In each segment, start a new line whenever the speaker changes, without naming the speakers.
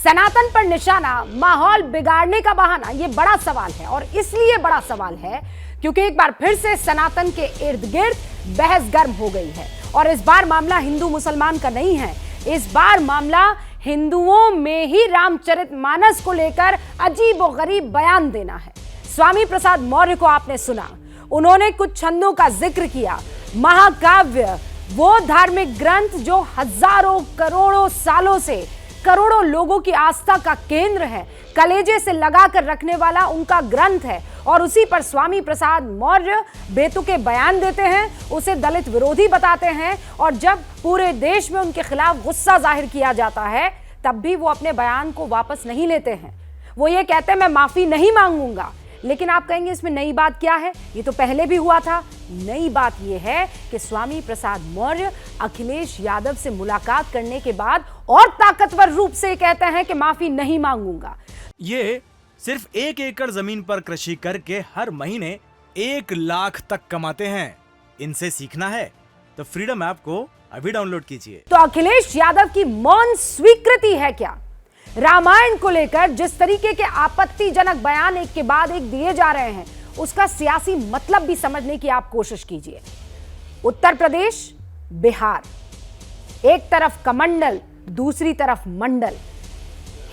सनातन पर निशाना, माहौल बिगाड़ने का बहाना, यह बड़ा सवाल है। और इसलिए बड़ा सवाल है क्योंकि एक बार फिर से सनातन के इर्द गिर्द बहस गर्म हो गई है। और इस बार मामला हिंदू मुसलमान का नहीं है, इस बार मामला हिंदुओं में ही रामचरितमानस को लेकर अजीबोगरीब बयान देना है। स्वामी प्रसाद मौर्य को आपने सुना, उन्होंने कुछ छंदों का जिक्र किया। महाकाव्य, वो धार्मिक ग्रंथ जो हजारों करोड़ों सालों से करोड़ों लोगों की आस्था का केंद्र है, कलेजे से लगाकर रखने वाला उनका ग्रंथ है, और उसी पर स्वामी प्रसाद मौर्य बेतुके बयान देते हैं, उसे दलित विरोधी बताते हैं। और जब पूरे देश में उनके खिलाफ गुस्सा जाहिर किया जाता है, तब भी वो अपने बयान को वापस नहीं लेते हैं। वो ये कहते हैं मैं माफी नहीं मांगूंगा। लेकिन आप कहेंगे इसमें नई बात क्या है? ये तो पहले भी हुआ था। नई बात यह है कि स्वामी प्रसाद मौर्य अखिलेश यादव से मुलाकात करने के बाद और ताकतवर रूप से कहते हैं कि माफी नहीं मांगूंगा।
ये सिर्फ 1 एकड़ जमीन पर कृषि करके हर महीने 1 लाख तक कमाते हैं। इनसे सीखना है तो फ्रीडम ऐप को अभी डाउनलोड कीजिए।
तो अखिलेश यादव की मौन स्वीकृति है क्या? रामायण को लेकर जिस तरीके के आपत्तिजनक बयान एक के बाद एक दिए जा रहे हैं, उसका सियासी मतलब भी समझने की आप कोशिश कीजिए। उत्तर प्रदेश, बिहार, एक तरफ कमंडल, दूसरी तरफ मंडल।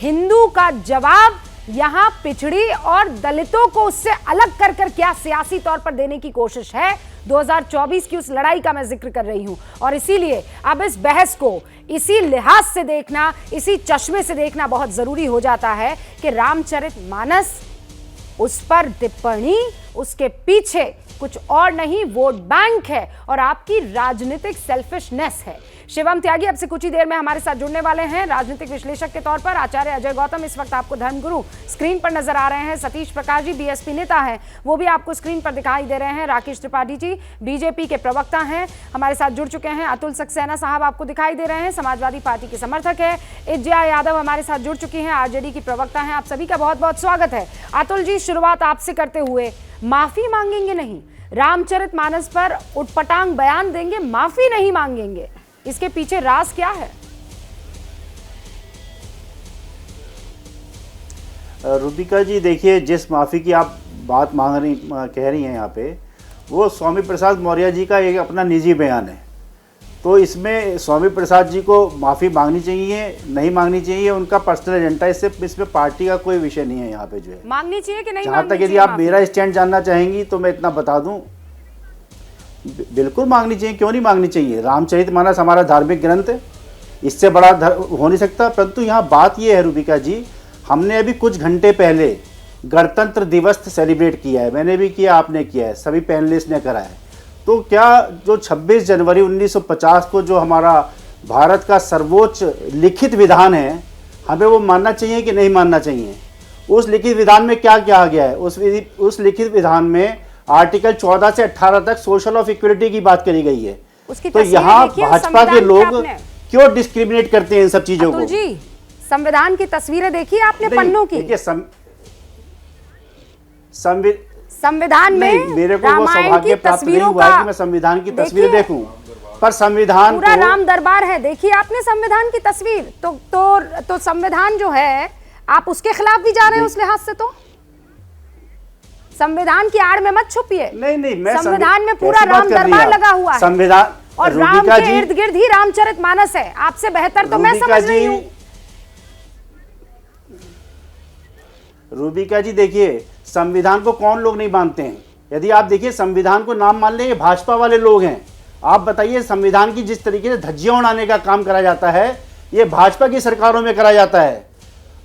हिंदू का जवाब यहां पिछड़ी और दलितों को उससे अलग कर कर क्या सियासी तौर पर देने की कोशिश है, 2024 की उस लड़ाई का मैं जिक्र कर रही हूं। और इसीलिए अब इस बहस को इसी लिहाज से देखना, इसी चश्मे से देखना बहुत जरूरी हो जाता है कि रामचरितमानस, उस पर टिप्पणी, उसके पीछे कुछ और नहीं, वोट बैंक है और आपकी राजनीतिक सेल्फिशनेस है। शिवम त्यागी अब से कुछ ही देर में हमारे साथ जुड़ने वाले हैं, राजनीतिक विश्लेषक के तौर पर। आचार्य अजय गौतम इस वक्त आपको धर्मगुरु स्क्रीन पर नजर आ रहे हैं। सतीश प्रकाश जी बीएसपी नेता हैं, वो भी आपको स्क्रीन पर दिखाई दे रहे हैं। राकेश त्रिपाठी जी बीजेपी के प्रवक्ता हैं, हमारे साथ जुड़ चुके हैं। अतुल सक्सेना साहब आपको दिखाई दे रहे हैं, समाजवादी पार्टी के समर्थक है। इज्जा यादव हमारे साथ जुड़ चुकी हैं, आरजेडी की प्रवक्ता हैं। आप सभी का बहुत बहुत स्वागत है। अतुल जी, शुरुआत आपसे करते हुए, माफी मांगेंगे नहीं, रामचरितमानस पर उटपटांग बयान देंगे, माफी नहीं मांगेंगे, इसके पीछे राज क्या है?
रुबिका जी, देखिए, जिस माफ़ी की आप बात कह रही हैं यहाँ पे, वो स्वामी प्रसाद मौर्य जी का एक अपना निजी बयान है। तो इसमें स्वामी प्रसाद जी को माफ़ी मांगनी चाहिए, नहीं मांगनी चाहिए, उनका पर्सनल एजेंडा, इसमें पार्टी का कोई विषय नहीं है यहाँ पे। जो है
मांगनी चाहिए कि नहीं,
जहाँ तक यदि आप मेरा स्टैंड जानना चाहेंगी तो मैं इतना बता दूं, बिल्कुल मांगनी चाहिए। क्यों नहीं मांगनी चाहिए? रामचरितमानस हमारा धार्मिक ग्रंथ है, इससे बड़ा हो नहीं सकता। परंतु यहाँ बात यह है रुबिका जी, हमने अभी कुछ घंटे पहले गणतंत्र दिवस सेलिब्रेट किया है, मैंने भी किया, आपने किया है, सभी पैनलिस्ट ने करा है। तो क्या जो 26 जनवरी 1950 को जो हमारा भारत का सर्वोच्च लिखित विधान है, हमें वो मानना चाहिए कि नहीं मानना चाहिए? उस लिखित विधान में क्या क्या गया है? उस लिखित विधान में आर्टिकल 14 से 18 तक सोशल ऑफ इक्वलिटी की बात करी गई है। तो यहाँ भाजपा के लोग क्यों डिस्क्रिमिनेट करते हैं इन सब चीजों को?
जी, संविधान की तस्वीरें देखी आपने पन्नों की? संविधान में
मेरे को वो सौभाग्य प्राप्त नहीं हुआ कि मैं संविधान की तस्वीर देखूं, पर संविधान
पूरा राम दरबार है, देखिए आपने संविधान की तस्वीर। तो संविधान जो है, आप उसके खिलाफ भी जा रहे हैं उस लिहाज से। तो संविधान की आड़ में मत छुपिए।
नहीं, मैं
संविधान में पूरा राम दरबार लगा हुआ है,
संविधान,
और राम के इर्द गिर्द ही रामचरितमानस है। आपसे बेहतर तो मैं समझ रही हूँ।
रूबिका जी, देखिए, संविधान को कौन लोग नहीं मानते हैं? यदि आप देखिए, संविधान को नाम मान लेंगे भाजपा वाले लोग हैं। आप बताइए, संविधान की जिस तरीके से धज्जियां उड़ाने का काम करा जाता है, ये भाजपा की सरकारों में करा जाता है।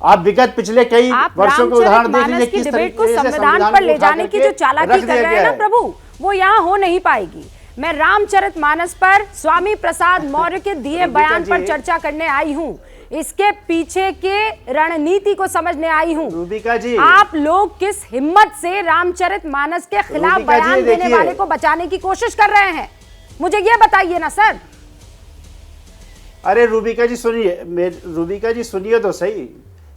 आप विगत पिछले कई वर्षों के उदाहरण देख लीजिए, किस तरीके से
संविधान पर ले जाने की जो चालाकी कर रहे हैं ना प्रभु, वो यहाँ हो नहीं पाएगी। मैं रामचरितमानस पर स्वामी प्रसाद मौर्य के दिए बयान पर चर्चा करने आई हूँ, इसके पीछे के रणनीति को समझने आई हूँ।
रूबिका जी,
आप लोग किस हिम्मत से रामचरितमानस के खिलाफ बयान देने वाले को बचाने की कोशिश कर रहे हैं, मुझे ये बताइए ना सर।
अरे रूबिका जी सुनिए तो सही।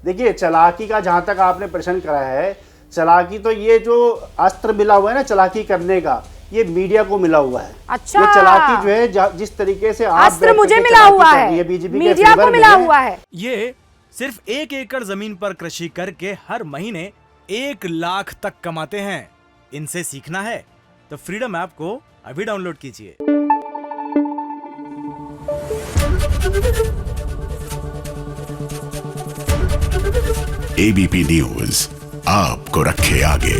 देखिए, चालाकी का जहां तक आपने प्रश्न करा है, चालाकी तो ये जो अस्त्र मिला हुआ है ना चालाकी करने का, ये मीडिया को मिला हुआ है।
अच्छा,
ये चालाकी जो है जिस तरीके से आप
अस्त्र मुझे मिला हुआ है,
ये बीजेपी
मीडिया को मिला हुआ है।
ये सिर्फ 1 एकड़ जमीन पर कृषि करके हर महीने 1 लाख तक कमाते हैं। इनसे सीखना है तो फ्रीडम ऐप को अभी डाउनलोड कीजिए।
एबीपी न्यूज आपको रखे आगे।